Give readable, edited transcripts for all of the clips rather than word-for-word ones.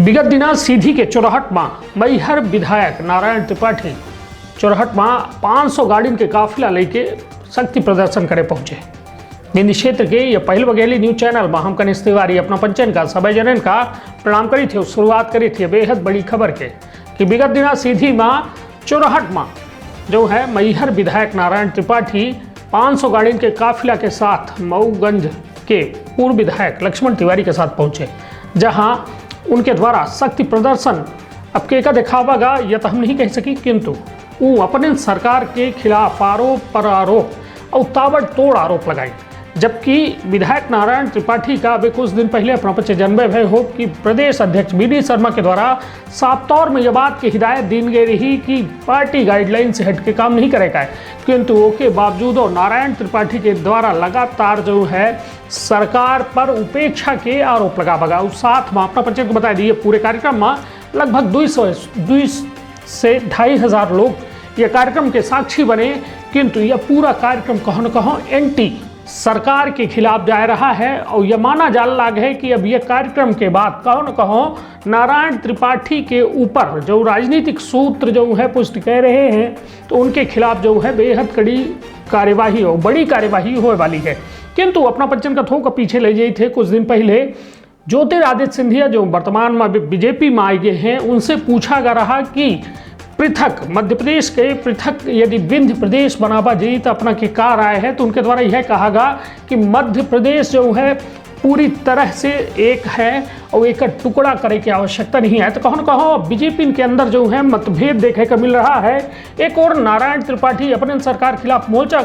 विगत दिना सीधी के चौराहट में मैहर विधायक नारायण त्रिपाठी चौराहट में 500 गाड़ियों के काफिला लेके शक्ति प्रदर्शन करे पहुंचे। निंदी क्षेत्र के यह पहल बघेली न्यूज चैनल में हम कनिष्ठ तिवारी अपना पंचन का सभी जनन का प्रणाम करी थे। शुरुआत करी थी बेहद बड़ी खबर के कि विगत दिना सीधी में चौराहट में जो है मैहर विधायक नारायण त्रिपाठी 500 गाड़ियों के काफिला के साथ मऊगंज के पूर्व विधायक लक्ष्मण तिवारी के साथ पहुंचे, जहां उनके द्वारा शक्ति प्रदर्शन अब के का दिखावा गा यह तो हम नहीं कह सकी, किंतु वो अपने सरकार के खिलाफ आरोप पर आरोप और ताबड़तोड़ आरोप लगाए। जबकि विधायक नारायण त्रिपाठी का अभी कुछ दिन पहले अपना परिचय जन्मे भय हो कि प्रदेश अध्यक्ष बी डी शर्मा के द्वारा साफ तौर में यह बात की हिदायत दी गई रही कि पार्टी गाइडलाइन से हट के काम नहीं करेगा है, किंतु उसके बावजूद नारायण त्रिपाठी के द्वारा लगातार जो है सरकार पर उपेक्षा के आरोप लगा बगा। उस साथ में अपना परिचय को बता दिए पूरे कार्यक्रम में लगभग 200 से 2,500 लोग यह कार्यक्रम के साक्षी बने, किंतु यह पूरा कार्यक्रम कहो न कहो एंटी सरकार के खिलाफ जा रहा है। और यह माना जा लग है कि अब यह कार्यक्रम के बाद कहो न कहो नारायण त्रिपाठी के ऊपर जो राजनीतिक सूत्र जो है पुष्टि कह रहे हैं, तो उनके खिलाफ जो है बेहद कड़ी कार्यवाही हो, बड़ी कार्यवाही होने वाली है। किंतु अपना पंचन का थोक पीछे ले जाए थे कुछ दिन पहले ज्योतिरादित्य सिंधिया जो वर्तमान में बीजेपी में आए गए हैं, उनसे पूछा जा रहा कि पृथक मध्य प्रदेश के पृथक यदि विंध्य प्रदेश बनावा जाए तो अपना के कार आए हैं, तो उनके द्वारा यह कहा गया कि मध्य प्रदेश जो है पूरी तरह से एक है और एक टुकड़ा करे की आवश्यकता नहीं है। तो कहो न कहो बीजेपी के अंदर जो है मतभेद देखे का मिल रहा है। एक और नारायण त्रिपाठी अपने सरकार के खिलाफ मोर्चा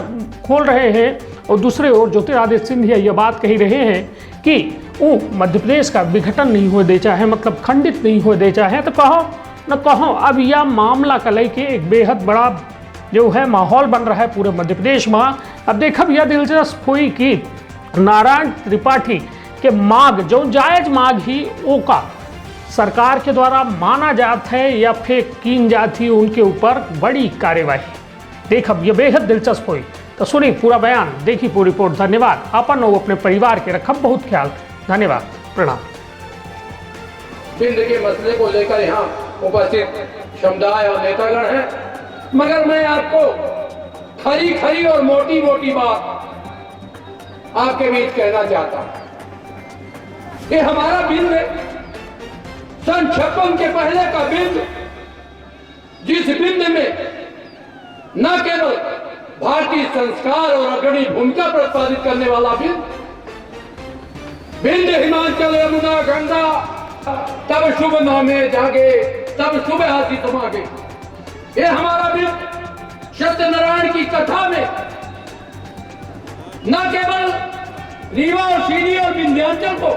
खोल रहे हैं और दूसरे ओर ज्योतिरादित्य सिंधिया यह बात कही रहे हैं कि वो मध्य प्रदेश का विघटन नहीं हो दे चाहे, मतलब खंडित नहीं हो दे चाहे। तो कहो न कहो अब यह मामला का लेके एक बेहद बड़ा जो है माहौल बन रहा है पूरे मध्य प्रदेश में। अब देखब यह दिलचस्प हुई कि नारायण त्रिपाठी के मांग जो जायज मांग ही वो का सरकार के द्वारा माना जाता है या फिर कीन जाती, उनके ऊपर बड़ी कार्यवाही देखब यह बेहद दिलचस्प हुई। तो सुनी पूरा बयान, देखी पूरी रिपोर्ट। धन्यवाद। अपन और अपने परिवार के रखब बहुत ख्याल। धन्यवाद, प्रणाम। बिंद के मसले को लेकर यहाँ उपस्थित समुदाय और नेतागण हैं, मगर मैं आपको खरी खरी और मोटी मोटी बात आपके बीच कहना चाहता हूं कि हमारा बिंद सन 56 के पहले का बिंद, जिस बिंद में न केवल भारतीय संस्कार और अग्रणी भूमिका प्रतिपादित करने वाला बिंद हिमाचल यमुना गंगा तब शुभ नामे जागे तब शुभ हाथी समागे, ये हमारा बिंद सत्यनारायण की कथा में न केवल रीवा और सीधी और विंध्याचल को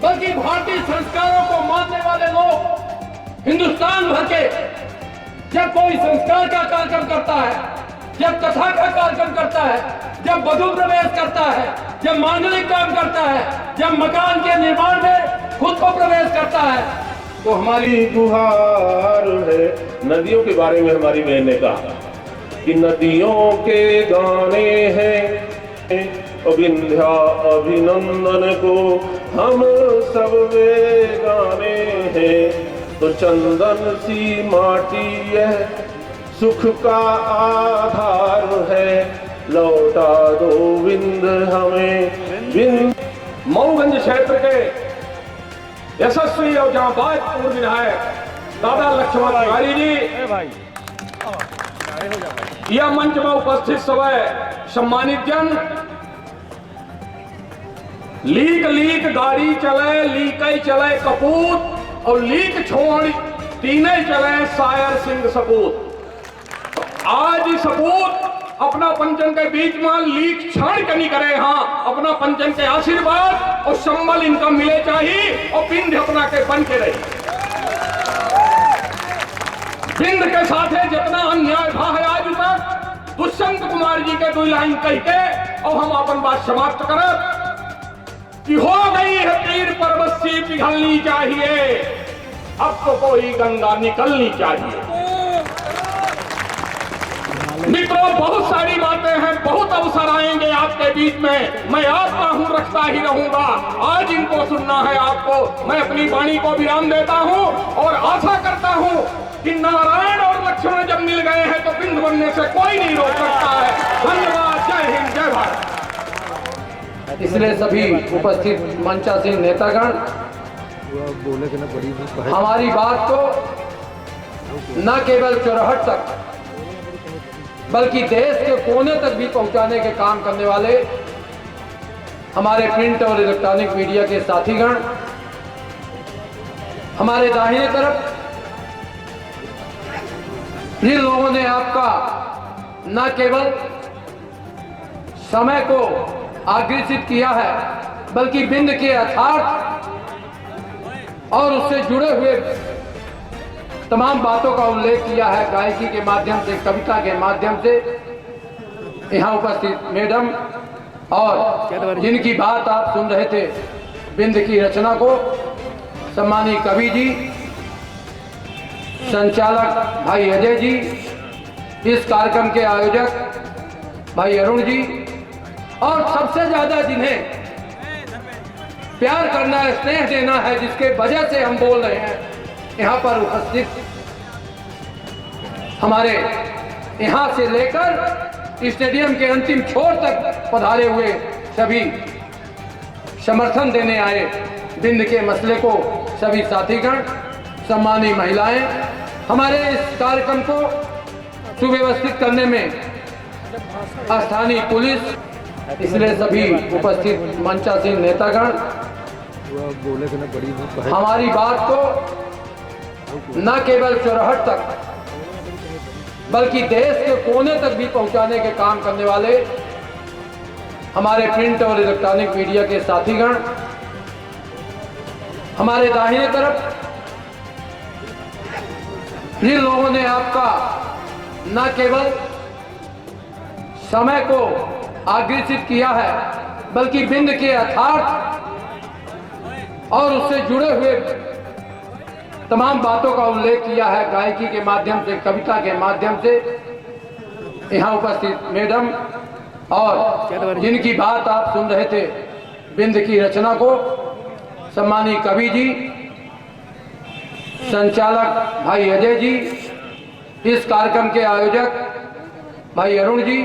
बल्कि भारतीय संस्कारों को मानने वाले लोग हिंदुस्तान भर के जब कोई संस्कार का कार्यक्रम करता है, जब कथा का कार्यक्रम करता है, जब वधु प्रवेश करता है, जब मांगलिक काम करता है, जब मकान के निर्माण में खुद को प्रवेश करता है, तो हमारी गुहार है। नदियों के बारे में हमारी बहन ने कहा कि नदियों के गाने हैं विंध्या अभिनंदन को हम सब वे गाने हैं। तो चंदन सी माटी यह सुख का आधार है, लौटा दो विंध हमें विंध। मऊगंज क्षेत्र के यशस्वी और जांबाज पूर्व विधायक दादा लक्ष्मण तिवारी जी, यह मंच में उपस्थित सभी सम्मानित जन, लीक लीक गाड़ी चले लीक चले कपूत और लीक छोड़ तीने चले शायर सिंह सपूत। आज सपूत अपना पंचन के बीच में लीक क्षण कनी करे, हाँ अपना पंचन के आशीर्वाद और संबल इनका मिले चाहिए और बिंद अपना के बन के रहे। बिंद के साथ जितना अन्याय भा है आज तक, दुष्यंत कुमार जी के 2 लाइन कह के और हम अपन बात समाप्त करब कि हो गई है तीर पर्वत सी पिघलनी चाहिए, अब तो कोई गंगा निकलनी चाहिए। मित्रों, बहुत सारी बातें हैं, बहुत अवसर आएंगे आपके बीच में, मैं आपका हूँ, रखता ही रहूंगा। आज इनको सुनना है आपको। मैं अपनी वाणी को विराम देता हूँ और आशा करता हूँ कि नारायण और लक्ष्मण जब मिल गए हैं तो बिंद बनने से कोई नहीं रोक सकता है। धन्यवाद। जय हिंद, जय भारत। इसलिए सभी उपस्थित मंचासीन नेतागण हमारी बात को न केवल चौराहट तक बल्कि देश के कोने तक भी पहुंचाने के काम करने वाले हमारे प्रिंट और इलेक्ट्रॉनिक मीडिया के साथीगण, हमारे दाहिने तरफ जिन लोगों ने आपका न केवल समय को आग्रसित किया है बल्कि बिंद के यथार्थ और उससे जुड़े हुए तमाम बातों का उल्लेख किया है, गायकी के माध्यम से, कविता के माध्यम से। यहाँ उपस्थित मैडम और जिनकी बात आप सुन रहे थे, बिंद की रचना को सम्मानीय कवि जी, संचालक भाई अजय जी, इस कार्यक्रम के आयोजक भाई अरुण जी, और सबसे ज्यादा जिन्हें प्यार करना है, स्नेह देना है, जिसके वजह से हम बोल रहे हैं, यहाँ पर उपस्थित हमारे यहाँ से लेकर स्टेडियम के अंतिम छोर तक पधारे हुए सभी समर्थन देने आए बिंद के मसले को सभी साथीगण, सम्मानीय महिलाएं, हमारे इस कार्यक्रम को सुव्यवस्थित करने में स्थानीय पुलिस, इसलिए सभी उपस्थित मंचासीन नेतागण हमारी बात को न केवल चौराहट तक बल्कि देश के कोने तक भी पहुंचाने के काम करने वाले हमारे प्रिंट और इलेक्ट्रॉनिक मीडिया के साथीगण, हमारे दाहिने तरफ जिन लोगों ने आपका न केवल समय को आग्रसित किया है बल्कि बिंद के यथार्थ और उससे जुड़े हुए तमाम बातों का उल्लेख किया है, गायकी के माध्यम से, कविता के माध्यम से। यहाँ उपस्थित मैडम और जिनकी बात आप सुन रहे थे, बिंद की रचना को सम्मानीय कवि जी, संचालक भाई अजय जी, इस कार्यक्रम के आयोजक भाई अरुण जी,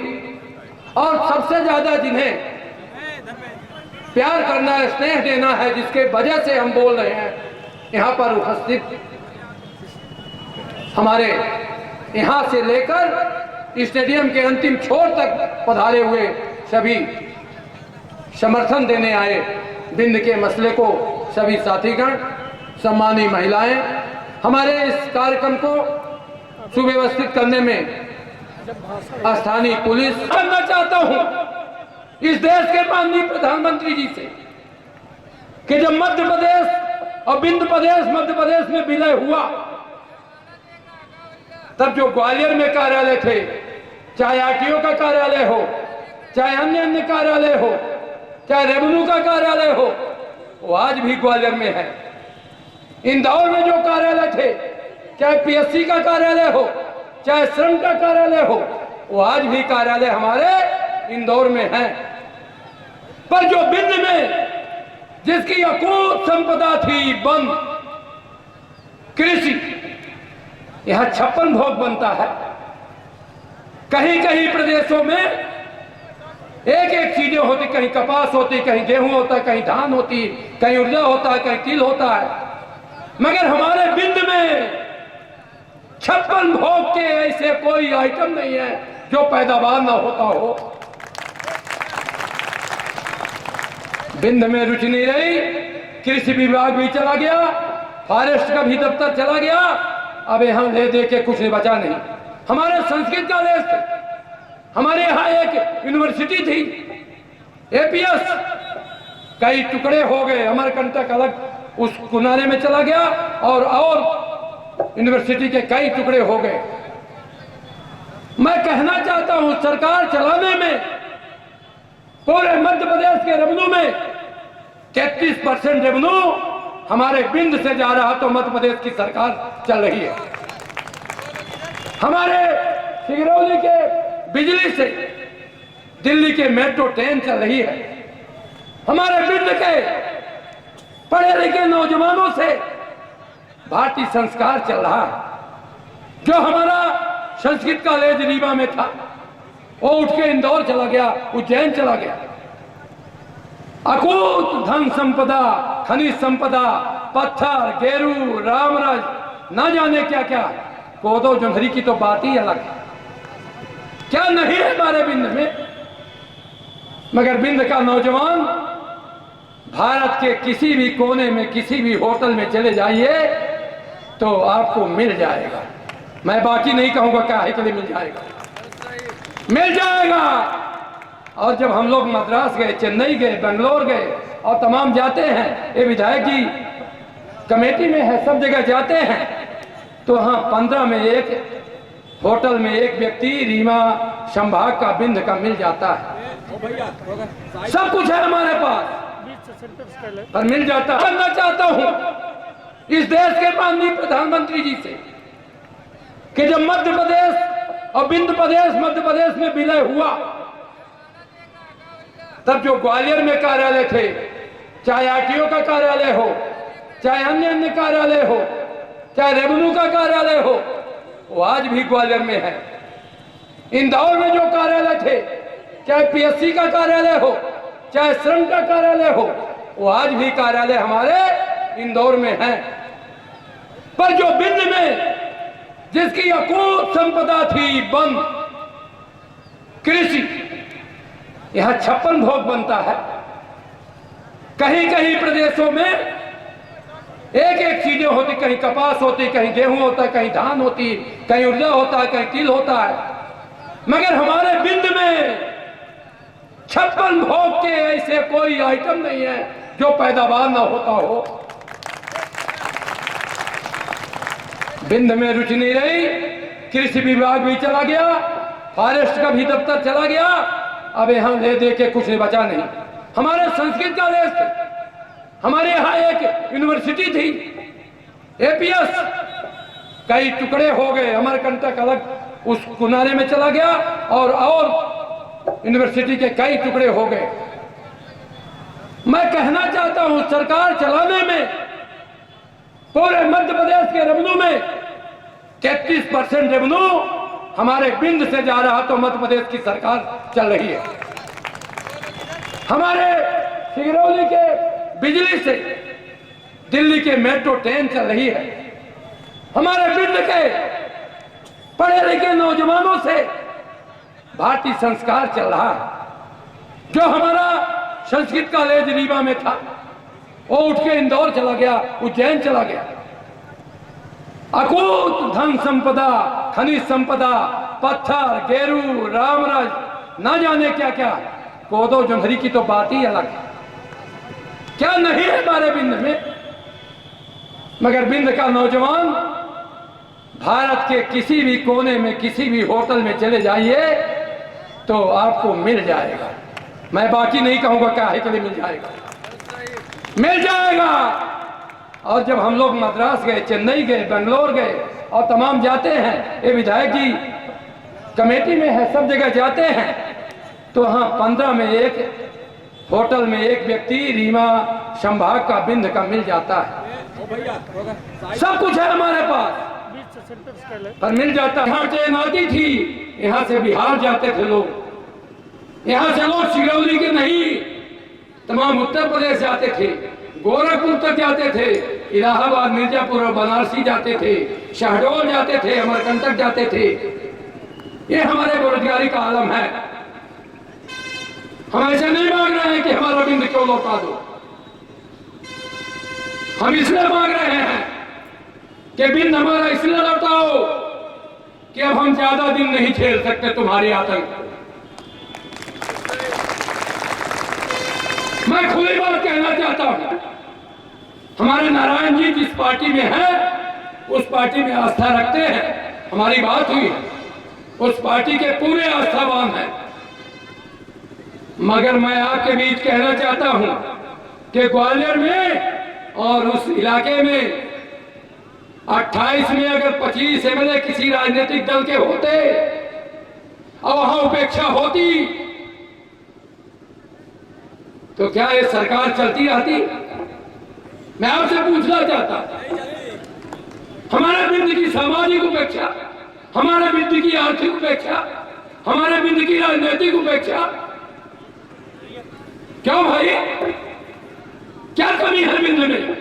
और सबसे ज्यादा जिन्हें प्यार करना है, स्नेह देना है, जिसके वजह से हम बोल रहे हैं, यहाँ पर उपस्थित हमारे यहाँ से लेकर स्टेडियम के अंतिम छोर तक पधारे हुए सभी समर्थन देने आए बिंद के मसले को सभी साथीगण, सम्मानीय महिलाएं, हमारे इस कार्यक्रम को सुव्यवस्थित करने में स्थानीय पुलिस। करना चाहता हूं इस देश के माननीय प्रधानमंत्री जी से कि जब मध्य प्रदेश और बिंद प्रदेश मध्य प्रदेश में विलय हुआ, तब जो ग्वालियर में कार्यालय थे, चाहे आरटीओ का कार्यालय हो, चाहे अन्य कार्यालय हो, चाहे रेवेन्यू का कार्यालय हो, वो आज भी ग्वालियर में है। इंदौर में जो कार्यालय थे, चाहे पीएससी का कार्यालय हो, चाहे श्रम का कार्यालय हो, वो आज भी कार्यालय हमारे इंदौर में है। पर जो बिंद में जिसकी अकूत संपदा थी, बंद कृषि, यहां 56 भोग बनता है। कहीं कहीं प्रदेशों में एक एक चीजें होती, कहीं कपास होती, कहीं गेहूं होता, कहीं धान होती, कहीं उर्जा होता है, कहीं तिल होता है, मगर हमारे बिंद में 56 भोग के ऐसे कोई आइटम नहीं है जो पैदावार ना होता हो। बिंद में रुचि नहीं रही, कृषि विभाग भी चला गया, फॉरेस्ट का भी दफ्तर चला गया, अब यहाँ ले दे के कुछ बचा नहीं। हमारे संस्कृत का देश थे, हमारे यहाँ एक यूनिवर्सिटी थी, एपीएस, कई टुकड़े हो गए, अमरकंटक अलग उस कुनारे में चला गया और यूनिवर्सिटी के कई टुकड़े हो गए। मैं कहना चाहता हूं सरकार चलाने में पूरे मध्य प्रदेश के रेवेन्यू में 33% रेवेन्यू हमारे बिंद से जा रहा, तो मध्य प्रदेश की सरकार चल रही है। हमारे सिगरौली के बिजली से दिल्ली के मेट्रो ट्रेन चल रही है। हमारे बिंद के पढ़े लिखे नौजवानों से भारतीय संस्कार चल रहा है। जो हमारा संस्कृत कॉलेज रीवा में था वो उठ के इंदौर चला गया, उज्जैन चला गया। अकूत धन संपदा, खनिज संपदा, पत्थर, गेरू, रामराज, ना जाने क्या क्या, कोदो जोंधरी की तो बात ही अलग है। क्या नहीं है हमारे बिंद में। मगर बिंद का नौजवान भारत के किसी भी कोने में किसी भी होटल में चले जाइए तो आपको मिल जाएगा। मैं बाकी नहीं कहूंगा क्या है के लिए मिल जाएगा, मिल जाएगा। और जब हम लोग मद्रास गए, चेन्नई गए, बेंगलोर गए और तमाम जाते हैं, ये विधायक जी कमेटी में है, सब जगह जाते हैं, तो हाँ 15 में एक होटल में एक व्यक्ति रीवा संभाग का बिंद का मिल जाता है। सब कुछ है हमारे पास और मिल जाता है। करना चाहता हूं इस देश के माननीय प्रधानमंत्री जी से कि जब मध्य प्रदेश और बिंद प्रदेश मध्य प्रदेश में विलय हुआ, तब जो ग्वालियर में कार्यालय थे, चाहे आरटीओ का कार्यालय हो, चाहे अन्य अन्य कार्यालय हो, चाहे रेवेन्यू का कार्यालय हो, वो आज भी ग्वालियर में है। इंदौर में जो कार्यालय थे, चाहे पीएससी का कार्यालय हो, चाहे श्रम का कार्यालय हो, वो आज भी कार्यालय हमारे इंदौर में है। पर जो बिंद में जिसकी अकूत संपदा थी, वन, कृषि, यहां 56 भोग बनता है। कहीं कहीं प्रदेशों में एक एक चीजें होती, कहीं कपास होती, कहीं गेहूं होता, कहीं धान होती, कहीं उर्जा होता है, कहीं तिल होता है। मगर हमारे बिंद में 56 भोग के ऐसे कोई आइटम नहीं है जो पैदावार ना होता हो। बिंद में रुचि नहीं रही, कृषि विभाग भी चला गया, फॉरेस्ट का भी दफ्तर चला गया, अब यहां ले दे के कुछ नहीं बचा नहीं। हमारे संस्कृत कॉलेज थे, हमारे यहाँ एक यूनिवर्सिटी थी, एपीएस, कई टुकड़े हो गए। अमरकंटक अलग उस किनारे में चला गया और यूनिवर्सिटी के कई टुकड़े हो गए। मैं कहना चाहता हूं सरकार चलाने में पूरे मध्य प्रदेश के रेवेन्यू में 33% रेवेन्यू हमारे बिंद से जा रहा, तो मध्य प्रदेश की सरकार चल रही है। हमारे सिगरौली के बिजली से दिल्ली के मेट्रो ट्रेन चल रही है। हमारे बिंद के पढ़े लिखे नौजवानों से भारतीय संस्कार चल रहा है। जो हमारा संस्कृत कॉलेज रीवा में था वो उठ के इंदौर चला गया, उज्जैन चला गया। अकूत धन संपदा, खनिज संपदा, पत्थर, गेरू, रामराज, ना जाने क्या क्या, कोदो जोंधरी की तो बात ही अलग है। क्या नहीं है हमारे बिंद में। मगर बिंद का नौजवान भारत के किसी भी कोने में किसी भी होटल में चले जाइए तो आपको मिल जाएगा। मैं बाकी नहीं कहूंगा क्या है के लिए मिल जाएगा, मिल जाएगा। और जब हम लोग मद्रास गए, चेन्नई गए, बेंगलोर गए और तमाम जाते हैं, ये विधायक जी कमेटी में है, सब जगह जाते हैं, तो हाँ 15 में एक होटल में एक व्यक्ति रीवा संभाग का बिंद का मिल जाता है। सब कुछ है हमारे पास पर मिल जाता है। यहाँ तैनाती थी, यहाँ से बिहार जाते थे लोग, यहाँ से लोग सिगरौली के नहीं तमाम उत्तर प्रदेश जाते थे, गोरखपुर तक जाते थे, इलाहाबाद, मिर्जापुर और बनारसी जाते थे, शहडोल जाते थे, अमरकंटक जाते थे। ये हमारे बेरोजगारी का आलम है। हम ऐसे नहीं मांग रहे हैं कि हमारा बिंद क्यों लौटा दो, हम इसलिए मांग रहे हैं कि बिंद हमारा इसलिए लौटाओ कि अब हम ज्यादा दिन नहीं झेल सकते तुम्हारी आतंक। मैं खुली बात कहना चाहता हूं, हमारे नारायण जी जिस पार्टी में है उस पार्टी में आस्था रखते हैं, हमारी बात हुई है, उस पार्टी के पूरे आस्थावान हैं। मगर मैं आपके बीच कहना चाहता हूं कि ग्वालियर में और उस इलाके में 28 में अगर 25 एमएलए किसी राजनीतिक दल के होते और वहां उपेक्षा होती तो क्या ये सरकार चलती रहती? मैं आपसे पूछना चाहता, हमारे बिंद की सामाजिक उपेक्षा, हमारे बिंद की आर्थिक उपेक्षा, हमारे बिंद की राजनीतिक उपेक्षा, क्यों भाई? क्या कमी है बिंद में?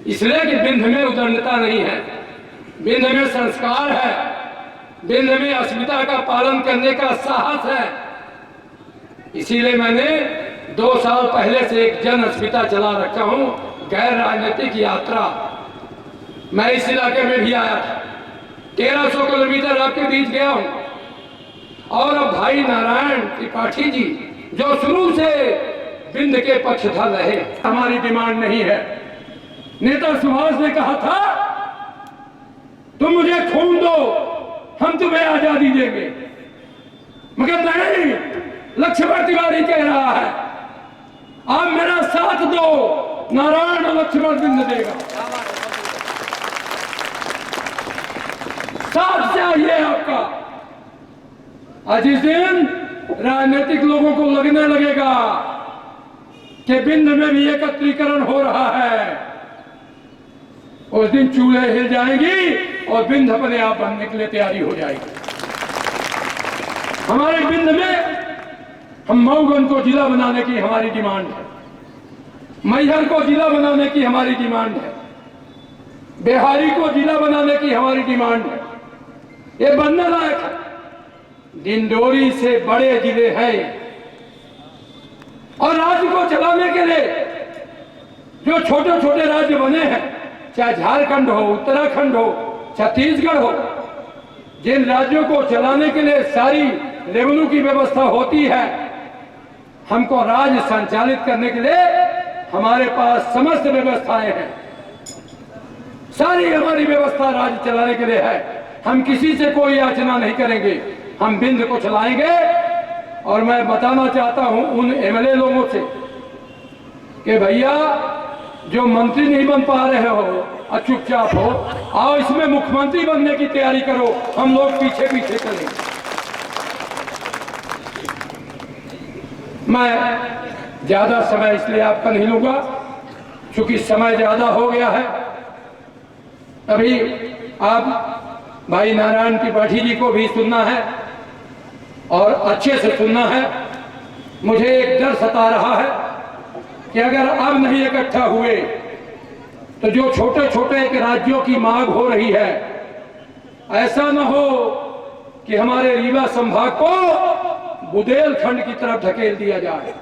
इसलिए कि बिंद में उदंडता नहीं है, बिंद में संस्कार है, बिंद में अस्मिता का पालन करने का साहस है। इसीलिए मैंने 2 साल पहले से एक जन अस्मिता चला रखा हूं, गैर राजनीतिक यात्रा। मैं इस इलाके में भी आया था, 1300 किलोमीटर आपके बीच गया हूं। और अब भाई नारायण त्रिपाठी जी जो शुरू से बिंद के पक्षधर रहे, हमारी डिमांड नहीं है। नेता सुभाष ने कहा था तुम मुझे खून दो, हम तुम्हें आजादी देंगे, मगर नहीं, लक्ष्मण तिवारी कह रहा है आप मेरा साथ दो, नारायण और लक्ष्मण बिंद देगा। साथ चाहिए आपका। आज इस दिन राजनीतिक लोगों को लगने लगेगा कि बिंद में भी एकत्रीकरण हो रहा है, उस दिन चूल्हे हिल जाएंगी और बिंद अपने आप बनने के लिए तैयारी हो जाएगी। हमारे बिंद में हम मऊगन को जिला बनाने की हमारी डिमांड है, मैहर को जिला बनाने की हमारी डिमांड है, बिहारी को जिला बनाने की हमारी डिमांड है। ये बनने लायक है। डिंडोरी से बड़े जिले हैं और राज्य को चलाने के लिए जो छोटे छोटे राज्य बने हैं, चाहे झारखंड हो, उत्तराखंड हो, छत्तीसगढ़ हो, जिन राज्यों को चलाने के लिए सारी रेवेन्यू की व्यवस्था होती है, हमको राज्य संचालित करने के लिए हमारे पास समस्त व्यवस्थाएं हैं। सारी हमारी व्यवस्था राज्य चलाने के लिए है। हम किसी से कोई याचना नहीं करेंगे, हम बिंद को चलाएंगे। और मैं बताना चाहता हूं उन एमएलए लोगों से कि भैया जो मंत्री नहीं बन पा रहे हो और चुपचाप हो, आओ इसमें मुख्यमंत्री बनने की तैयारी करो, हम लोग पीछे पीछे चलेंगे। मैं ज्यादा समय इसलिए आपका नहीं लूंगा क्योंकि समय ज्यादा हो गया है। अभी आप भाई नारायण त्रिपाठी जी को भी सुनना है और अच्छे से सुनना है। मुझे एक डर सता रहा है कि अगर अब नहीं इकट्ठा हुए तो जो छोटे छोटे एक राज्यों की मांग हो रही है, ऐसा न हो कि हमारे रीवा संभाग को बुंदेलखंड की तरफ धकेल दिया जाए।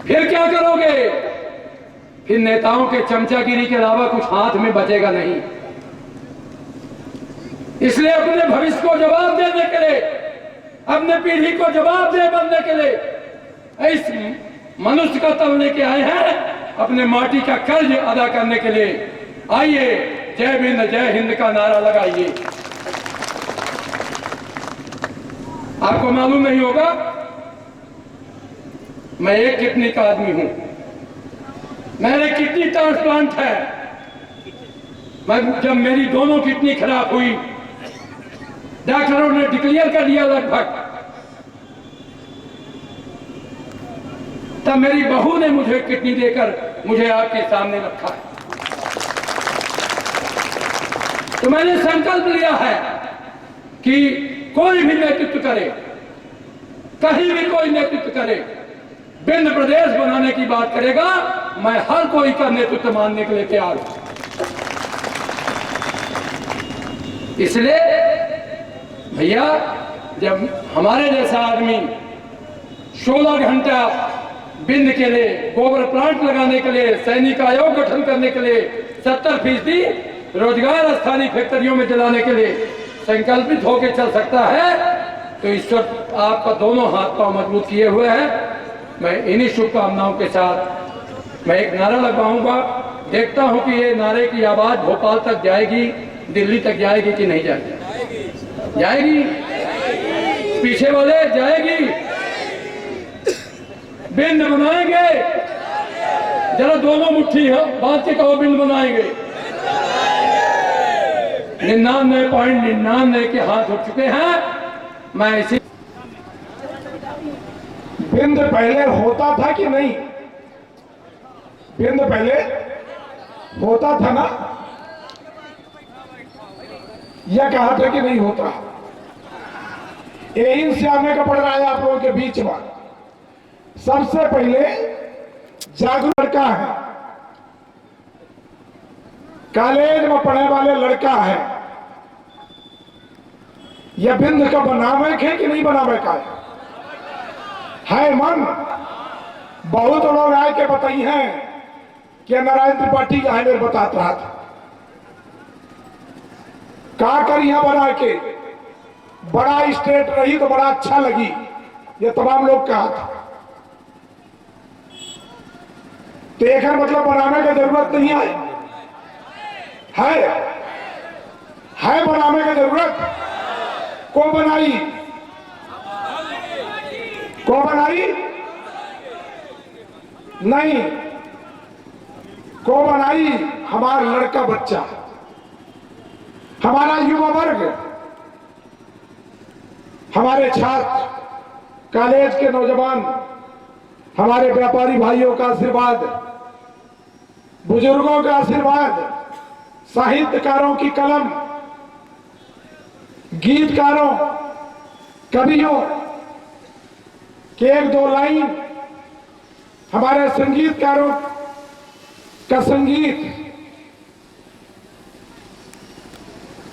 फिर क्या करोगे? फिर नेताओं के चमचागिरी के अलावा कुछ हाथ में बचेगा नहीं। इसलिए अपने भविष्य को जवाब देने के लिए, अपने पीढ़ी को जवाब दे बनने के लिए इस मनुष्य का तल लेके आए हैं, अपने माटी का कर्ज अदा करने के लिए। आइए, जय बिंद जय हिंद का नारा लगाइए। आपको मालूम नहीं होगा, मैं एक किडनी का आदमी हूं, मेरे किडनी ट्रांसप्लांट है। जब मेरी दोनों किडनी खराब हुई, डॉक्टरों ने डिक्लेयर कर दिया लगभग, तब मेरी बहू ने मुझे किडनी देकर मुझे आपके सामने रखा है। तो मैंने संकल्प लिया है कि कोई भी नेतृत्व करे, कहीं भी कोई नेतृत्व करे, बिंद प्रदेश बनाने की बात करेगा, मैं हर कोई का नेतृत्व मानने के लिए तैयार हूं। इसलिए भैया, जब हमारे जैसा आदमी 16 घंटा बिंद के लिए, गोबर प्लांट लगाने के लिए, सैनिक आयोग गठन करने के लिए, 70% रोजगार स्थानीय फैक्ट्रियों में दिलाने के लिए संकल्पित होकर चल सकता है, तो ईश्वर आपका दोनों हाथ पांव मजबूत किए हुए हैं। मैं इन्हीं शुभकामनाओं के साथ मैं एक नारा लगवाऊंगा। देखता हूं कि ये नारे की आवाज भोपाल तक जाएगी, दिल्ली तक जाएगी कि नहीं जाएगी? जाएगी। पीछे वाले जाएगी। बिंद बनाएंगे। जरा दोनों मुट्ठी बांध के कहो, बिंद बनाएंगे। 99.99 के हाथ उठ चुके हैं। मैं इसी बिंद पहले होता था कि नहीं? बिंद पहले होता था ना? यह कहा था कि नहीं होता? यही से आने का पड़ रहा है आप लोगों के बीच में। सबसे पहले जागरूक लड़का है, कॉलेज में पढ़ने वाले लड़का है, यह बिंद का बनावे है कि नहीं बनावे का है मन? बहुत लोग आए के बताई हैं कि नारायण त्रिपाठी का है, मेरे बतात रहा था का कर यहां बना के बड़ा स्टेट रही तो बड़ा अच्छा लगी, ये तमाम लोग कहा था। तो एक मतलब बनाने की जरूरत नहीं है बनाने की जरूरत। को बनाई नहीं, को बनाई हमारा लड़का बच्चा, हमारा युवा वर्ग, हमारे छात्र, कॉलेज के नौजवान, हमारे व्यापारी भाइयों का आशीर्वाद, बुजुर्गों का आशीर्वाद, साहित्यकारों की कलम, गीतकारों, कवियों के एक दो लाइन, हमारे संगीतकारों का संगीत,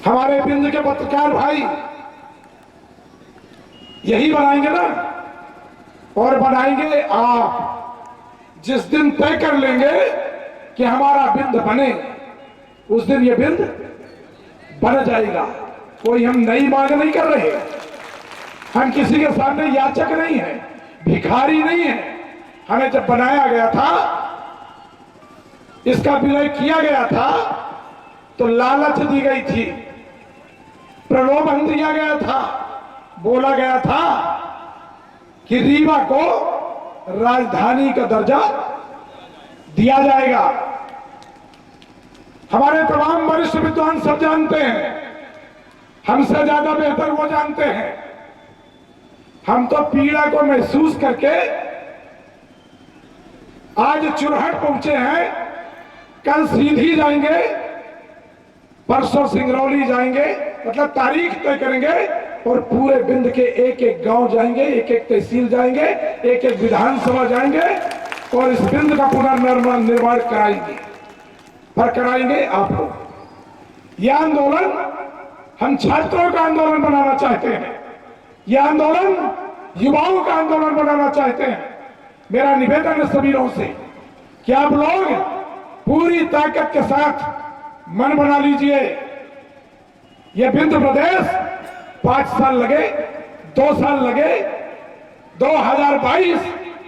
हमारे बिंद के पत्रकार भाई, यही बनाएंगे ना। और बनाएंगे आप जिस दिन तय कर लेंगे कि हमारा बिंद बने, उस दिन ये बिंद बन जाएगा। कोई हम नई मांग नहीं कर रहे, हम किसी के सामने याचक नहीं है, भिखारी नहीं है। हमें जब बनाया गया था, इसका विलय किया गया था, तो लालच दी गई थी, प्रलोभन दिया गया था, बोला गया था कि रीवा को राजधानी का दर्जा दिया जाएगा। हमारे तमाम वरिष्ठ विद्वान सब जानते हैं, हमसे ज्यादा बेहतर वो जानते हैं। हम तो पीड़ा को महसूस करके आज चुरहट पहुंचे हैं, कल सीधी जाएंगे, परसों सिंगरौली जाएंगे, मतलब तारीख तय करेंगे और पूरे बिंद के एक एक गांव जाएंगे, एक एक तहसील जाएंगे, एक एक विधानसभा जाएंगे और इस बिंद का पुनर्निर्माण कराएंगे। पर कराएंगे आप लोग। यह आंदोलन हम छात्रों का आंदोलन बनाना चाहते हैं, यह आंदोलन युवाओं का आंदोलन बनाना चाहते हैं। मेरा निवेदन है सभी लोगों से कि आप लोग पूरी ताकत के साथ मन बना लीजिए। यह बिंद प्रदेश 5 साल लगे, 2 साल लगे, 2022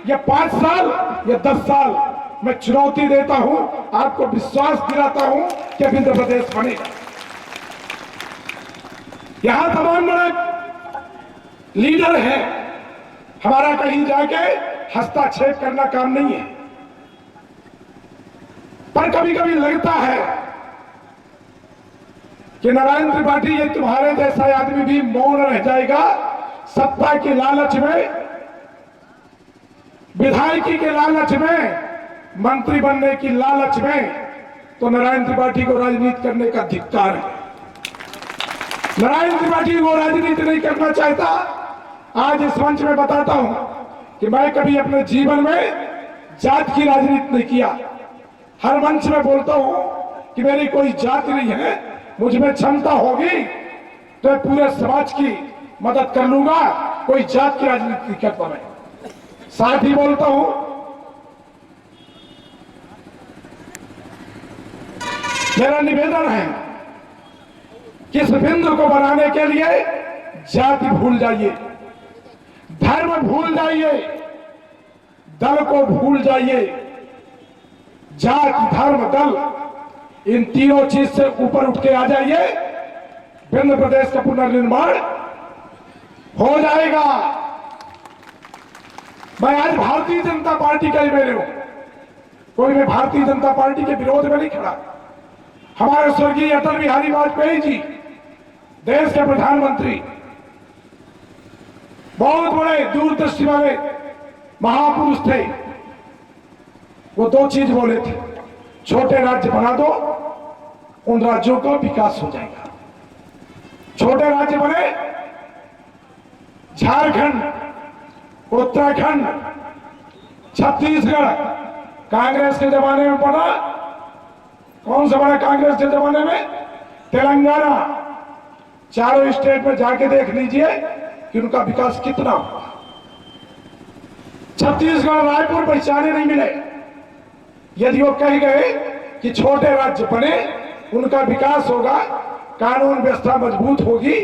या 5 साल या 10 साल, मैं चुनौती देता हूं, आपको विश्वास दिलाता हूं कि बिंद प्रदेश बनेगा। यहां तमाम बड़े लीडर हैं, हमारा कहीं जाके हस्तक्षेप करना काम नहीं है, पर कभी कभी लगता है कि नारायण त्रिपाठी, ये तुम्हारे जैसा आदमी भी मौन रह जाएगा सत्ता के लालच में, विधायकी के लालच में, मंत्री बनने की लालच में। तो नारायण त्रिपाठी को राजनीति करने का धिक्कार है। नारायण त्रिपाठी वो राजनीति नहीं करना चाहता। आज इस मंच में बताता हूं कि मैं कभी अपने जीवन में जात की राजनीति नहीं किया। हर मंच में बोलता हूं कि मेरी कोई जाति नहीं है, मुझ में क्षमता होगी तो पूरे समाज की मदद कर लूंगा, कोई जात की राजनीति नहीं करता। मैं साथ ही बोलता हूं, मेरा निवेदन है कि इस बिंदु को बनाने के लिए जाति भूल जाइए, धर्म भूल जाइए, दल को भूल जाइए। जाति, धर्म, दल, इन तीनों चीज से ऊपर उठ के आ जाइए, बिंद प्रदेश का पुनर्निर्माण हो जाएगा। मैं आज भारतीय जनता पार्टी का ही मेरे हूं, कोई मैं भारतीय जनता पार्टी के विरोध में नहीं खड़ा। हमारे स्वर्गीय अटल बिहारी वाजपेयी जी देश के प्रधानमंत्री, बहुत बड़े दूरदृष्टि वाले महापुरुष थे। वो दो चीज बोले थे, छोटे राज्य बना दो, उन राज्यों का विकास हो जाएगा। छोटे राज्य बने, झारखंड, उत्तराखंड, छत्तीसगढ़ कांग्रेस के जमाने में पड़ा। कौन सा बड़ा कांग्रेस के जमाने में? तेलंगाना। चारों स्टेट में जाके देख लीजिए कि उनका विकास कितना हुआ। छत्तीसगढ़, रायपुर पहचाने नहीं मिले। यदि वो कह गए कि छोटे राज्य बने, उनका विकास होगा, कानून व्यवस्था मजबूत होगी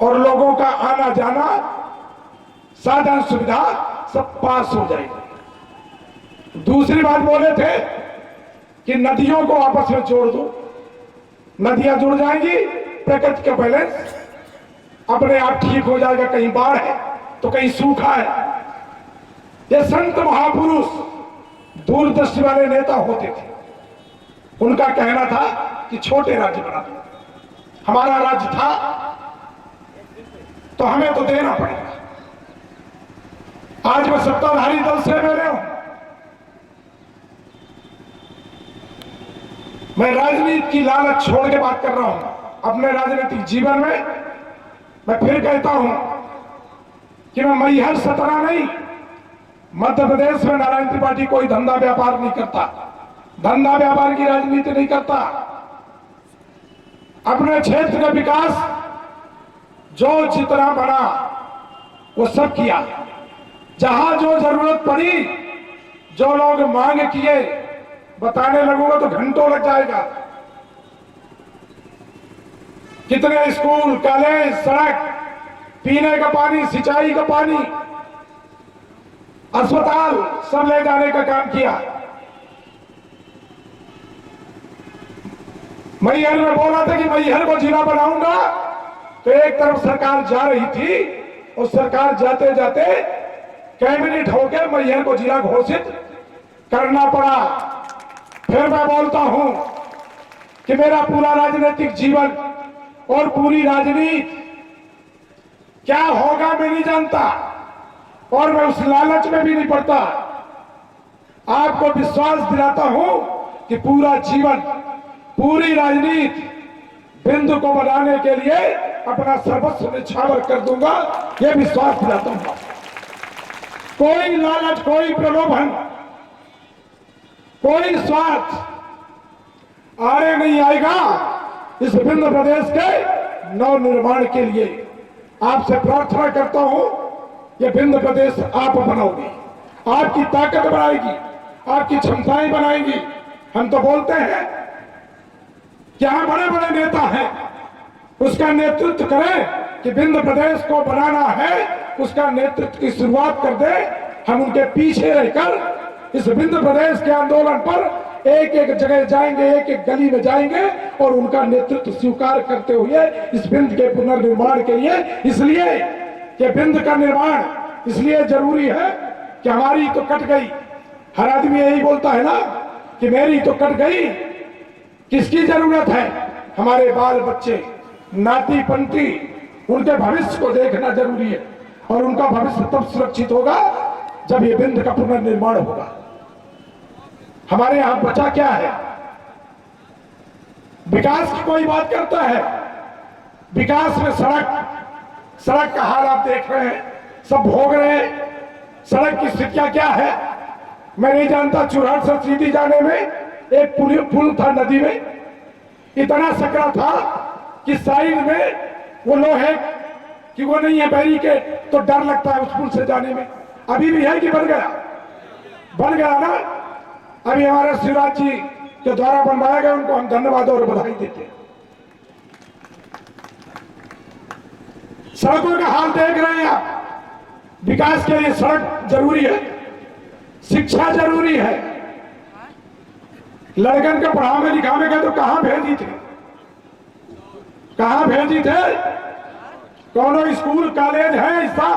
और लोगों का आना जाना, साधन सुविधा सब पास हो जाएगी। दूसरी बात बोले थे कि नदियों को आपस में जोड़ दो, नदियां जुड़ जाएंगी, प्रकृति का बैलेंस अपने आप ठीक हो जाएगा। कहीं बाढ़ है तो कहीं सूखा है। ये संत महापुरुष, दूरदृष्टि वाले नेता होते थे। उनका कहना था कि छोटे राज्य बना दो। हमारा राज्य था तो हमें तो देना पड़ेगा। आज मैं सत्ताधारी दल से मिले हूं। मैं राजनीति की लालच छोड़ के बात कर रहा हूं। अपने राजनीतिक जीवन में मैं फिर कहता हूं कि मैं मैहर सतना नहीं, मध्य प्रदेश में नारायण त्रिपाठी कोई धंधा व्यापार नहीं करता, धंधा व्यापार की राजनीति नहीं करता। अपने क्षेत्र का विकास जो जितना बना वो सब किया। जहां जो जरूरत पड़ी, जो लोग मांग किए, बताने लगूंगा तो घंटों लग जाएगा। कितने स्कूल, कॉलेज, सड़क, पीने का पानी, सिंचाई का पानी, अस्पताल सब ले जाने का काम किया। मैहर में बोला था कि मैहर को जिला बनाऊंगा, तो एक तरफ सरकार जा रही थी और सरकार जाते जाते कैबिनेट होकर मैहर को जिला घोषित करना पड़ा। फिर मैं बोलता हूं कि मेरा पूरा राजनीतिक जीवन और पूरी राजनीति क्या होगा मैं नहीं जानता, और मैं उस लालच में भी नहीं पड़ता। आपको विश्वास दिलाता हूं कि पूरा जीवन, पूरी राजनीति बिंदु को बनाने के लिए अपना सर्वस्व निछावर कर दूंगा, यह विश्वास दिलाता हूं। कोई लालच, कोई प्रलोभन, कोई स्वार्थ आड़े नहीं आएगा इस विंध्य प्रदेश के नव निर्माण के लिए। आपसे प्रार्थना करता हूं, यह विंध्य प्रदेश आप बनाओगे, आपकी ताकत बनाएगी, आपकी क्षमताएं बनाएगी। हम तो बोलते हैं कि यहां बड़े बड़े नेता हैं, उसका नेतृत्व करें कि विंध्य प्रदेश को बनाना है, उसका नेतृत्व की शुरुआत कर दे। हम उनके पीछे रहकर इस विंध्य प्रदेश के आंदोलन पर एक एक जगह जाएंगे, एक एक गली में जाएंगे और उनका नेतृत्व स्वीकार करते हुए इस विंध्य के पुनर्निर्माण के लिए, इसलिए कि विंध्य का निर्माण इसलिए जरूरी है कि हमारी तो कट गई। हर आदमी यही बोलता है ना कि मेरी तो कट गई। किसकी जरूरत है? हमारे बाल बच्चे, नाती पंती, उनके भविष्य को देखना जरूरी है, और उनका भविष्य तब सुरक्षित होगा जब ये विंध्य का पुनर्निर्माण होगा। हमारे यहां बचा क्या है? विकास की कोई बात करता है, विकास में सड़क का हाल आप देख रहे हैं, सब भोग रहे हैं। सड़क की स्थितियां क्या है मैं नहीं जानता। चुरहट से सीधी जाने में एक पुल था, नदी में इतना सकरा था कि साइड में वो लोहे कि वो नहीं है बैरिकेड, तो डर लगता है उस पुल से जाने में। अभी भी है कि बन गया? बन गया ना। अभी हमारे शिवराज जी के द्वारा बनवाया गया, उनको हम धन्यवाद और बधाई देते हैं। सड़कों का हाल देख रहे हैं आप। विकास के लिए सड़क जरूरी है, शिक्षा जरूरी है। लड़कन के पढ़ावे लिखावे का तो कहां भेजी थे, कहां भेजी थे? कौनो स्कूल कॉलेज है ऐसा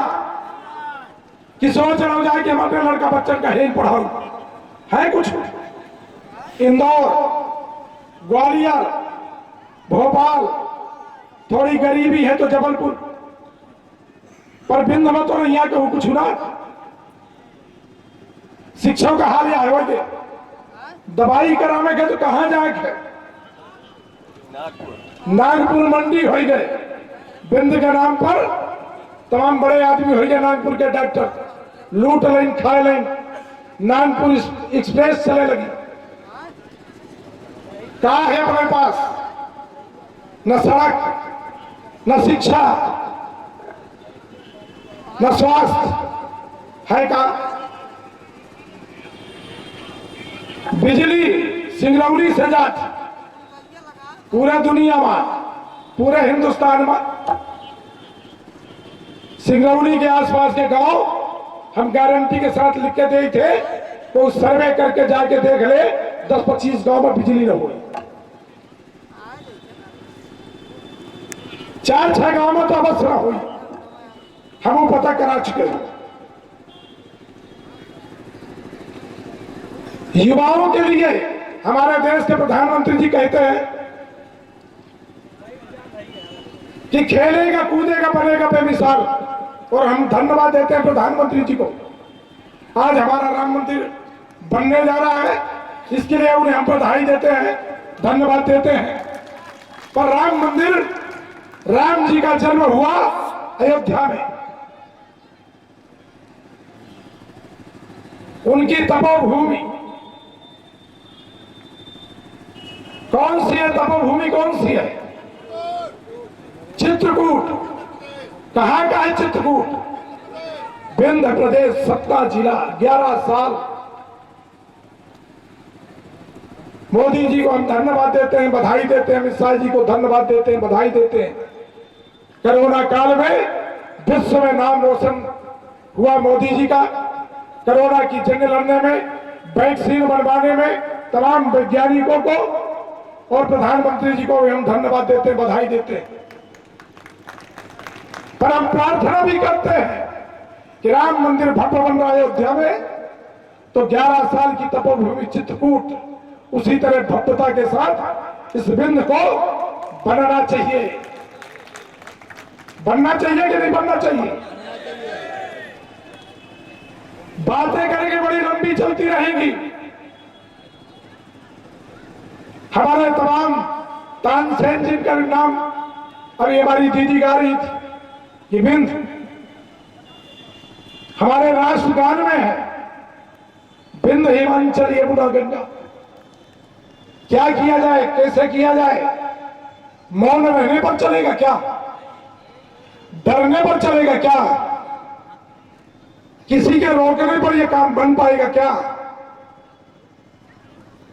कि सोच रहा हो जाए कि हम अपने लड़का बच्चन का ही पढ़ाऊं? है कुछ? इंदौर, ग्वालियर, भोपाल, थोड़ी गरीबी है तो जबलपुर, पर बिंद में तो यहाँ कहूँ कुछ ना। शिक्षकों का हाल यह हो गए, दवाई कराने के तो कहाँ जाके नागपुर मंडी हो गए। बिंद के नाम पर तमाम बड़े आदमी हो गए नागपुर के डॉक्टर, लूट लें खाए लें, नागपुर एक्सप्रेस चले लगी। कहा है अपने पास न सड़क, न शिक्षा, न स्वास्थ्य है का। बिजली सिंगरौली से जाती पूरे दुनिया में, पूरे हिंदुस्तान में। सिंगरौली के आसपास के गांव हम गारंटी के साथ लिख के दे थे, तो सर्वे करके जाके देख ले 10-25 गांव में बिजली न हुई। 4-6 गांव में तो अवश्य हुई, हम पता करा चुके हैं। युवाओं के लिए हमारे देश के प्रधानमंत्री जी कहते हैं कि खेलेगा कूदेगा बनेगा बेमिसाल, और हम धन्यवाद देते हैं प्रधानमंत्री जी को। आज हमारा राम मंदिर बनने जा रहा है, इसके लिए उन्हें हम बधाई देते हैं, धन्यवाद देते हैं। पर राम मंदिर, राम जी का जन्म हुआ अयोध्या में। उनकी तपोभूमि कौन सी है? तपोभूमि कौन सी है? चित्रकूट। कहां का है चित्रकूट? विंध्य प्रदेश, सतना जिला। 11 साल मोदी जी को हम धन्यवाद देते हैं, बधाई देते हैं। अमित शाह जी को धन्यवाद देते हैं, बधाई देते हैं। कोरोना काल में विश्व में नाम रोशन हुआ मोदी जी का। कोरोना की जंग लड़ने में, वैक्सीन बनवाने में तमाम वैज्ञानिकों को और प्रधानमंत्री जी को भी हम धन्यवाद देते हैं, बधाई देते हैं। पर हम प्रार्थना भी करते हैं कि राम मंदिर भव्य बन रहा है अयोध्या में, तो 11 साल की तपोभूमि चित्रकूट उसी तरह भव्यता के साथ इस बिंद को बनना चाहिए। बनना चाहिए कि नहीं बनना चाहिए? बातें करेंगे बड़ी लंबी चलती रहेंगी। हमारे तमाम तानसेन जिनका नाम अभी हमारी दीदी गा रही थी, ये बिंद हमारे राष्ट्रगान में है। बिंद हिमांचल यमुना गंगा। क्या किया जाए, कैसे किया जाए? मौन रहने पर चलेगा क्या? डरने पर चलेगा क्या? किसी के रोकने पर यह काम बन पाएगा क्या?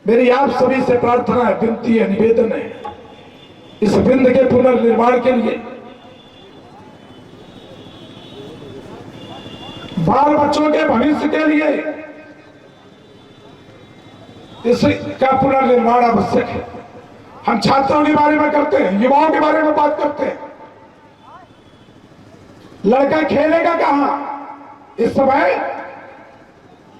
मेरी आप सभी से प्रार्थना है, विनती है, निवेदन है, इस बिंद के पुनर्निर्माण के लिए, बाल बच्चों के भविष्य के लिए इसका पुनर्निर्माण आवश्यक है। हम छात्रों के बारे में करते हैं, युवाओं के बारे में बात करते हैं। लड़का खेलेगा कहां? इस समय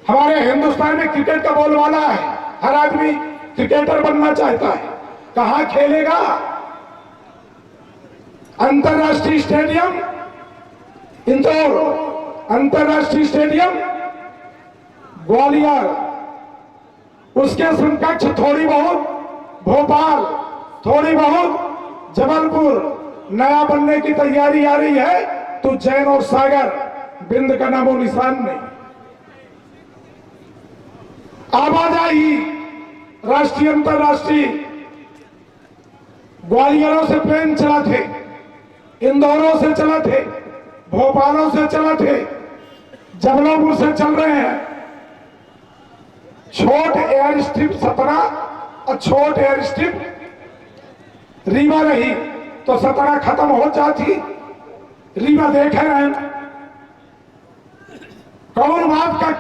हमारे हिंदुस्तान में क्रिकेट का बोलबाला है, हर आदमी क्रिकेटर बनना चाहता है। कहां खेलेगा? अंतरराष्ट्रीय स्टेडियम इंदौर, अंतरराष्ट्रीय स्टेडियम ग्वालियर, उसके समकक्ष थोड़ी बहुत भोपाल, थोड़ी बहुत जबलपुर नया बनने की तैयारी आ रही है। तो उज्जैन और सागर, बिंद का नामो निशान नहीं। आवाजाही राष्ट्रीय अंतरराष्ट्रीय, ग्वालियरों से ट्रेन चला थे, इंदौरों से चला थे, भोपालों से चला थे, जबलपुर से चल रहे हैं। छोट एयर स्ट्रिप सतना और छोट एयर स्ट्रिप रीवा रही तो सतना खत्म हो जाती। रीवा देखे रहे कौन बात का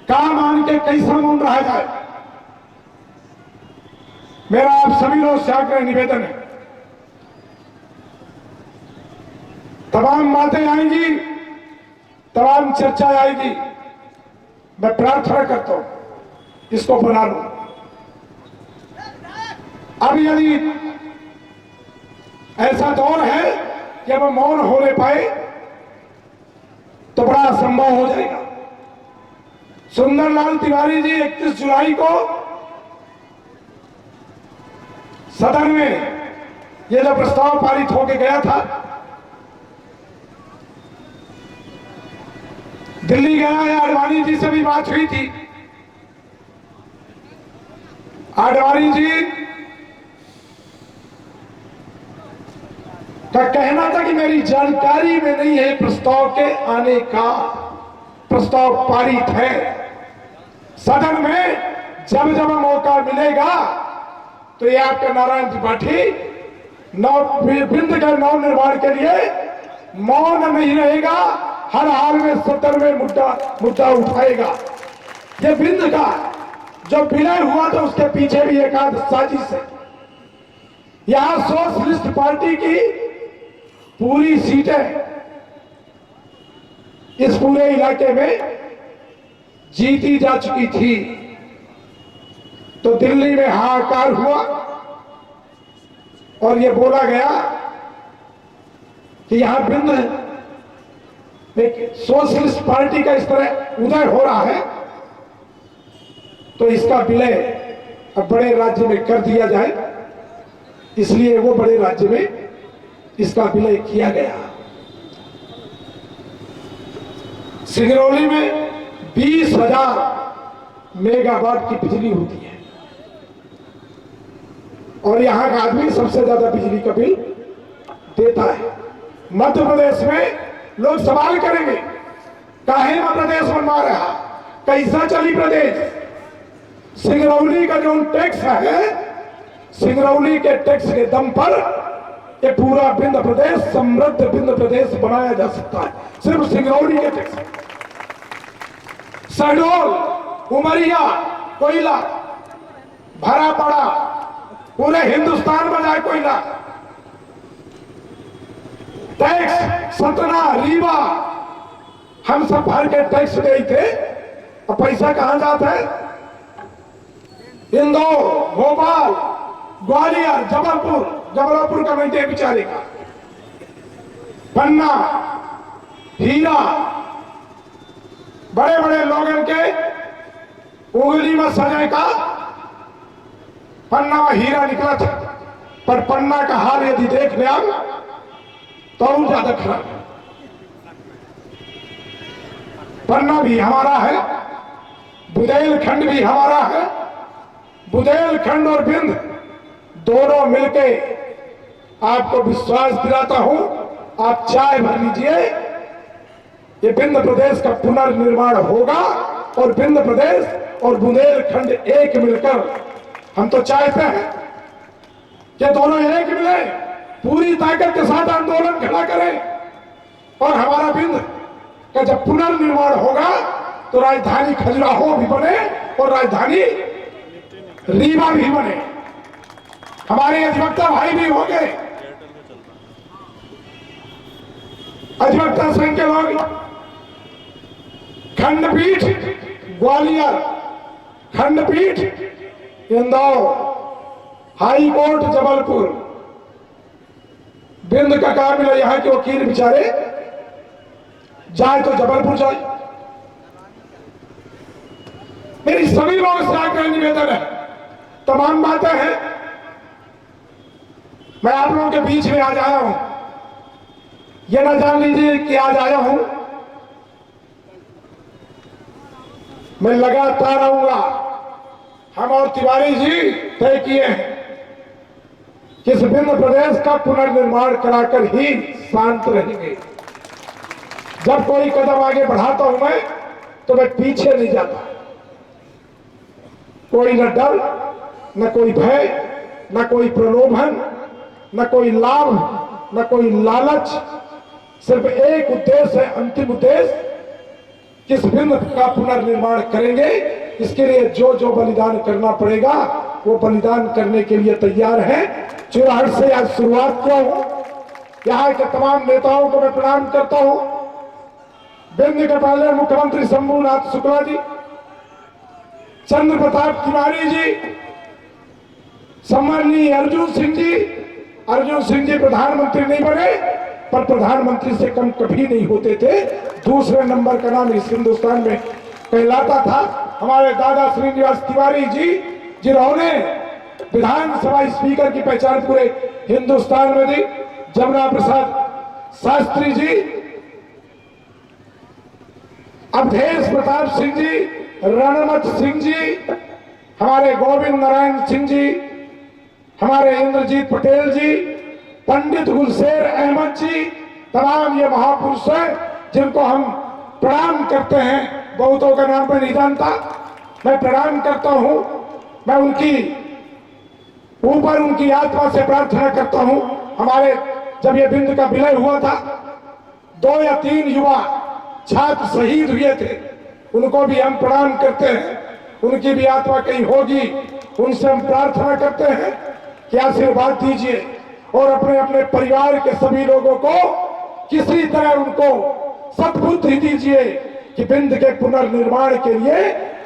काम आन के कैसा मौन रहा जाए। मेरा आप सभी लोग से आग्रह निवेदन है, तमाम बातें आएंगी, तमाम चर्चा आएगी। मैं प्रार्थना करता हूं इसको बना लूं। अब यदि ऐसा दौर है कि अब मौन होने पाए तो बड़ा असंभव हो जाएगा। सुंदरलाल तिवारी जी 31 जुलाई को सदन में ये जो प्रस्ताव पारित होके गया था, दिल्ली गया है, आडवाणी जी से भी बात हुई थी। आडवाणी जी का कहना था कि मेरी जानकारी में नहीं है प्रस्ताव के आने का, प्रस्ताव पारित है। सदन में जब जब मौका मिलेगा तो ये आपका नारायण त्रिपाठी बिंद के नव निर्माण के लिए मौन नहीं रहेगा, हर हाल में सदन में मुद्दा उठाएगा। ये बिंद का जो विलय हुआ था उसके पीछे भी एक आध साजिश है। यहां सोशलिस्ट पार्टी की पूरी सीटें इस पूरे इलाके में जीती जा चुकी थी, तो दिल्ली में हाहाकार हुआ और यह बोला गया कि यहां बिंद सोशलिस्ट पार्टी का इस तरह उदय हो रहा है तो इसका विलय अब बड़े राज्य में कर दिया जाए, इसलिए वो बड़े राज्य में इसका विलय किया गया। सिंगरौली में 20,000 मेगावाट की बिजली होती है और यहां का आदमी सबसे ज्यादा बिजली का बिल देता है। मध्य प्रदेश में लोग सवाल करेंगे, काहे मध्य प्रदेश बनवा रहा, कैसा चली प्रदेश। सिंगरौली का जो टैक्स है, सिंगरौली के टैक्स के दम पर ये पूरा बिंद प्रदेश समृद्ध बिंद प्रदेश बनाया जा सकता है, सिर्फ सिंगरौली के टैक्स। शहडोल, उमरिया, कोयला भरा पड़ा, पूरे हिंदुस्तान में जाए कोयला। टैक्स सतना, रीवा, हम सब भर के टैक्स गए थे, अब पैसा कहां जाता है। इंदौर, भोपाल, ग्वालियर, जबलपुर का नहीं थे बेचारे का, पन्ना, हीरा, बड़े बड़े लोगों के उंगली में सजे का पन्ना में हीरा निकला था, पर पन्ना का हाल यदि देख ले आप तो और ज्यादा खराब है। पन्ना भी हमारा है, बुंदेलखंड भी हमारा है। बुंदेलखंड और बिंद दोनों मिलके आपको विश्वास दिलाता हूं, आप चाय भर लीजिए, ये बिंद प्रदेश का पुनर्निर्माण होगा और बिंद प्रदेश और बुंदेलखंड एक मिलकर, हम तो चाहते हैं कि दोनों एक मिले, पूरी ताकत के साथ आंदोलन खड़ा करें और हमारा बिंद का जब पुनर्निर्माण होगा तो राजधानी खजुराहो भी बने और राजधानी रीवा भी बने, हमारे अधिवक्ता भाई भी होंगे, अधिवक्ता संघ के लोग, खंडपीठ ग्वालियर, खंडपीठ इंदौर, हाई कोर्ट जबलपुर। बिंद का काम मिला, यहां के वकील बेचारे जाए तो जबलपुर जाए। मेरी सभी लोगों से आग्रह निवेदन है, तमाम बातें हैं, मैं आप लोगों के बीच में आज आया हूं, यह ना जान लीजिए कि आज आया हूं, मैं लगातार आऊंगा। हम और तिवारी जी तय किए हैं कि इस बिंद प्रदेश का पुनर्निर्माण कराकर ही शांत रहेंगे। जब कोई कदम आगे बढ़ाता हूं मैं तो मैं पीछे नहीं जाता, कोई न डर, न कोई भय, न कोई प्रलोभन, न कोई लाभ, न कोई लालच, सिर्फ एक उद्देश्य है, अंतिम उद्देश्य, किस बिंद का पुनर्निर्माण करेंगे। इसके लिए जो जो बलिदान करना पड़ेगा वो बलिदान करने के लिए तैयार है। चुराहट से आज शुरुआत किया हूं, यहाँ के तमाम नेताओं को मैं प्रणाम करता हूं। बिंद के पहले मुख्यमंत्री शंभुनाथ शुक्ला जी, चंद्र प्रताप तिवारी जी, सम्माननीय अर्जुन सिंह जी, अर्जुन सिंह जी प्रधानमंत्री नहीं बने, पर प्रधानमंत्री से कम कभी नहीं होते थे। दूसरे नंबर का नाम इस हिंदुस्तान में कहलाता था। हमारे दादा श्रीनिवास तिवारी जी, जिन्होंने विधानसभा स्पीकर की पहचान पूरे हिंदुस्तान में दी, जमुना प्रसाद शास्त्री जी, अवधेश प्रताप सिंह जी, रणमत सिंह जी, हमारे गोविंद नारायण सिंह जी, हमारे इंद्रजीत पटेल जी, पंडित गुलशेर अहमद जी, तमाम ये महापुरुष हैं जिनको हम प्रणाम करते हैं। बहुतों का नाम मैं नहीं जानता, मैं प्रणाम करता हूं। मैं उनकी ऊपर उनकी आत्मा से प्रार्थना करता हूं। हमारे जब ये बिंद का विलय हुआ था, 2 या 3 युवा छात्र शहीद हुए थे, उनको भी हम प्रणाम करते हैं। उनकी भी आत्मा कहीं होगी, उनसे हम प्रार्थना करते हैं कि आशीर्वाद दीजिए और अपने अपने परिवार के सभी लोगों को किसी तरह उनको सद्बुद्धि दीजिए कि बिंद के पुनर्निर्माण के लिए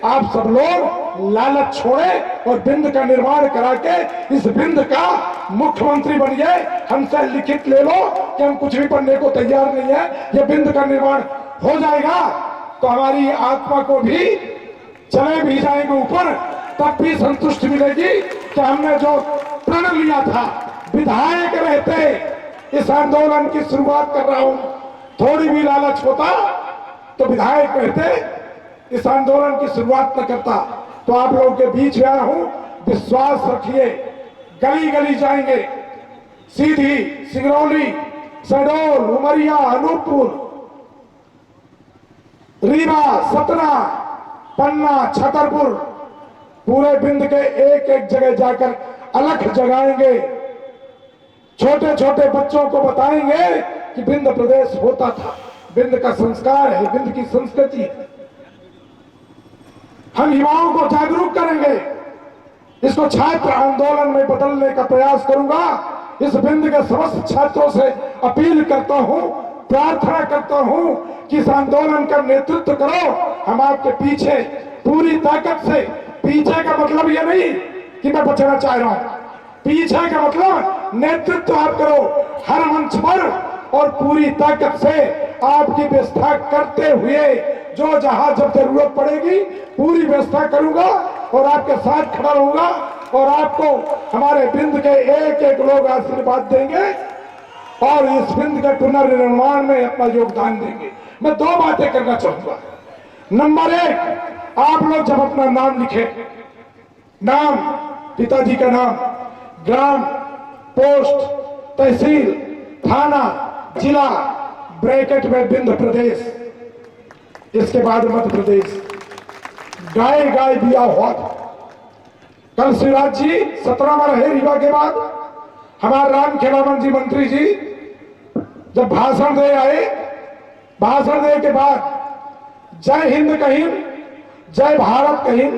आप सब लोग लालच छोड़े और बिंद का निर्माण करा के इस बिंद का मुख्यमंत्री बनिए। हमसे लिखित ले लो कि हम कुछ भी पढ़ने को तैयार नहीं है, ये बिंद का निर्माण हो जाएगा तो हमारी आत्मा को भी चले भी जाएंगे ऊपर, तब भी संतुष्टि मिलेगी कि हमने जो प्रण लिया था। विधायक रहते इस आंदोलन की शुरुआत कर रहा हूं, थोड़ी भी लालच होता तो विधायक रहते इस आंदोलन की शुरुआत न करता। तो आप लोगों के बीच में आया हूं, विश्वास रखिए, गली गली जाएंगे, सीधी, सिंगरौली, शहडोल, उमरिया, अनूपपुर, रीवा, सतना, पन्ना, छतरपुर, पूरे बिंद के एक एक जगह जाकर अलख जगाएंगे। छोटे छोटे बच्चों को बताएंगे कि बिंद प्रदेश होता था, बिंद का संस्कार है, बिंद की संस्कृति है। हम युवाओं को जागरूक करेंगे, इसको छात्र आंदोलन में बदलने का प्रयास करूंगा। इस बिंद के समस्त छात्रों से अपील करता हूं, प्रार्थना करता हूं कि इस आंदोलन का नेतृत्व करो। हम आपके पीछे पूरी ताकत से, पीछे का मतलब ये नहीं कि मैं बचना चाह रहा हूं, पीछे का मतलब नेतृत्व आप करो हर मंच पर, और पूरी ताकत से आपकी व्यवस्था करते हुए जो जहां जब जरूरत पड़ेगी पूरी व्यवस्था करूंगा और आपके साथ खड़ा रहूंगा। और आपको हमारे बिंद के एक एक लोग आशीर्वाद देंगे और इस बिंद के पुनर्निर्माण में अपना योगदान देंगे। मैं 2 बातें करना चाहूंगा। नंबर 1, आप लोग जब अपना नाम लिखे, नाम, पिताजी का नाम, ग्राम, पोस्ट, तहसील, थाना, जिला, ब्रैकेट में बिंद प्रदेश, इसके बाद मध्य प्रदेश, गाय गाय दिया हुआ था। कल शिवराज जी 17 में रहे रीवा के बाद, हमारे राम खेलावन जी मंत्री जी जब भाषण दे आए, भाषण देने के बाद जय हिंद कहीं, जय भारत कहीं,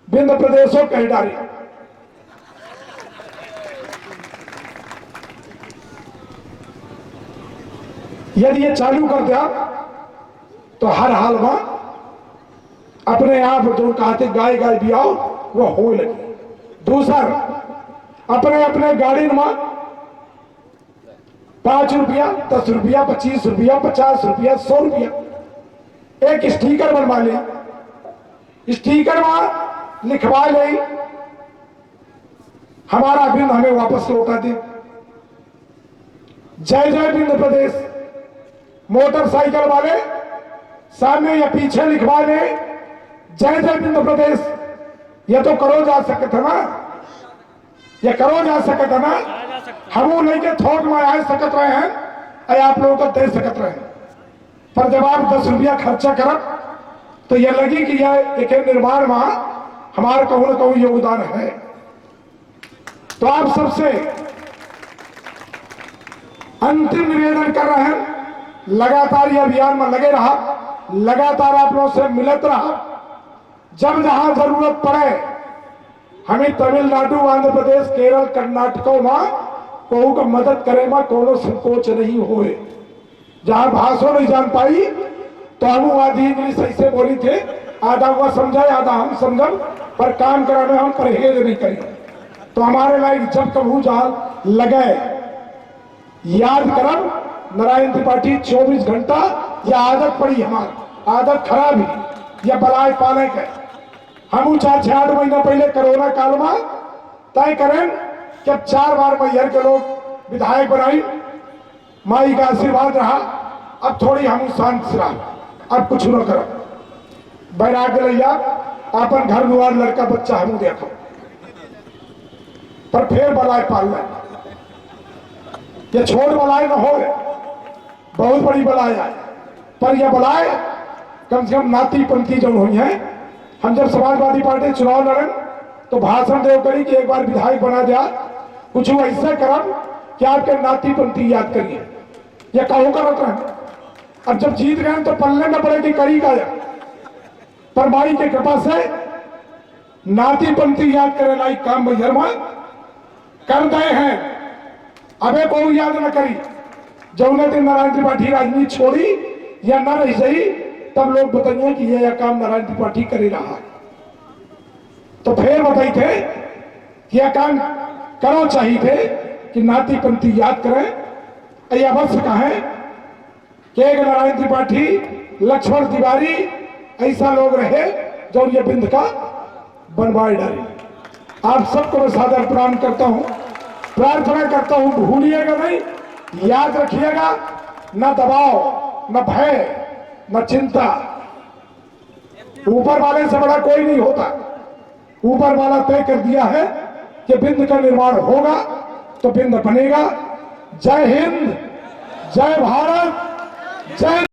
बिंद प्रदेशों कह डाली। यदि ये चालू कर दिया तो हर हाल में अपने आप जो कहते गाय गाय भी आओ वो हो लगे। दूसरा, अपने अपने गाड़ी में 5 रुपया, 10 रुपया, 25 रुपया, 50 रुपया, 100 रुपया एक स्टिकर बनवा ले, स्टिकर में लिखवा ले हमारा बिंद हमें वापस लौटा दे, जय जय बिंद प्रदेश। मोटरसाइकिल वाले सामने या पीछे लिखवा ले जय जय बिंद प्रदेश। ये तो करो जा सकता ना, ये करो जा सकता ना, हम लेके थोक में आ सकत रहे हैं, अरे आप लोगों को दे सकत रहे हैं। पर जब आप 10 रुपया खर्चा करब तो ये लगी कि यह एक निर्माण में हमारा कहूं न कहूं योगदान है। तो आप सबसे अंतिम निवेदन कर रहे हैं, लगातार ये अभियान में लगे रहा, लगातार आप लोगों से मिलत रहा। जब जहां जरूरत पड़े हमें तमिलनाडु, आंध्र प्रदेश, केरल, कर्नाटकों में कहूं का मदद करे में कोनो संकोच नहीं होए। जहां भाषा नहीं जान पाई तो हम आधी इंग्लिश ऐसे बोली थे, आधा हुआ समझाए, आधा हम समझब, पर काम कराने हम परहेज नहीं करें। तो हमारे लायक जब कभू जाल लगे याद करब नारायण त्रिपाठी 24 घंटा या आदत पड़ी हमारी आदत खराब ही या बलाय पाले के हम 4-6-8 महीना पहले कोरोना काल में तय करें कि अब 4 बार मैहर के लोग विधायक बनाई माई का आशीर्वाद रहा। अब थोड़ी हम शांत से रहा अब कुछ न करो बैराग रैया अपन घर दुआर लड़का बच्चा हम देखो पर फिर बलाय पाल ले ये छोट बलाय न हो बहुत बड़ी बलाय है पर यह बलाय कम से कम नाती पंथी जो हुई है। हम जब समाजवादी पार्टी चुनाव लड़न तो भाषण देव करी कि एक बार विधायक बना दिया कुछ ऐसा करम कि आपके नाती पंथी याद करिए या कहूँ करत रहे। अब जब जीत गए तो पलने न पड़े कि करी का पर माई के कृपा से नाती पंथी याद करे लाइक काम मैहर में कर गए हैं। अबे कोई याद न करी जौने दिन नारायण त्रिपाठी राजनीति छोड़ी या न रही सही तब लोग बताइए कि यह काम नारायण त्रिपाठी करे रहा तो फिर बताई थे कि यह काम करो चाहिए थे कि नाती पंथी याद करें। यह अवश्य कहें कि एक नारायण त्रिपाठी लक्ष्मण तिवारी ऐसा लोग रहे जो ये बिंद का बनवाए डाले। आप सबको मैं सादर प्रणाम करता हूं प्रार्थना करता हूं भूलिएगा नहीं याद रखिएगा न दबाव न भय न चिंता ऊपर वाले से बड़ा कोई नहीं होता। ऊपर वाला तय कर दिया है कि बिंद का निर्माण होगा तो बिंद बनेगा। जय हिंद जय भारत जय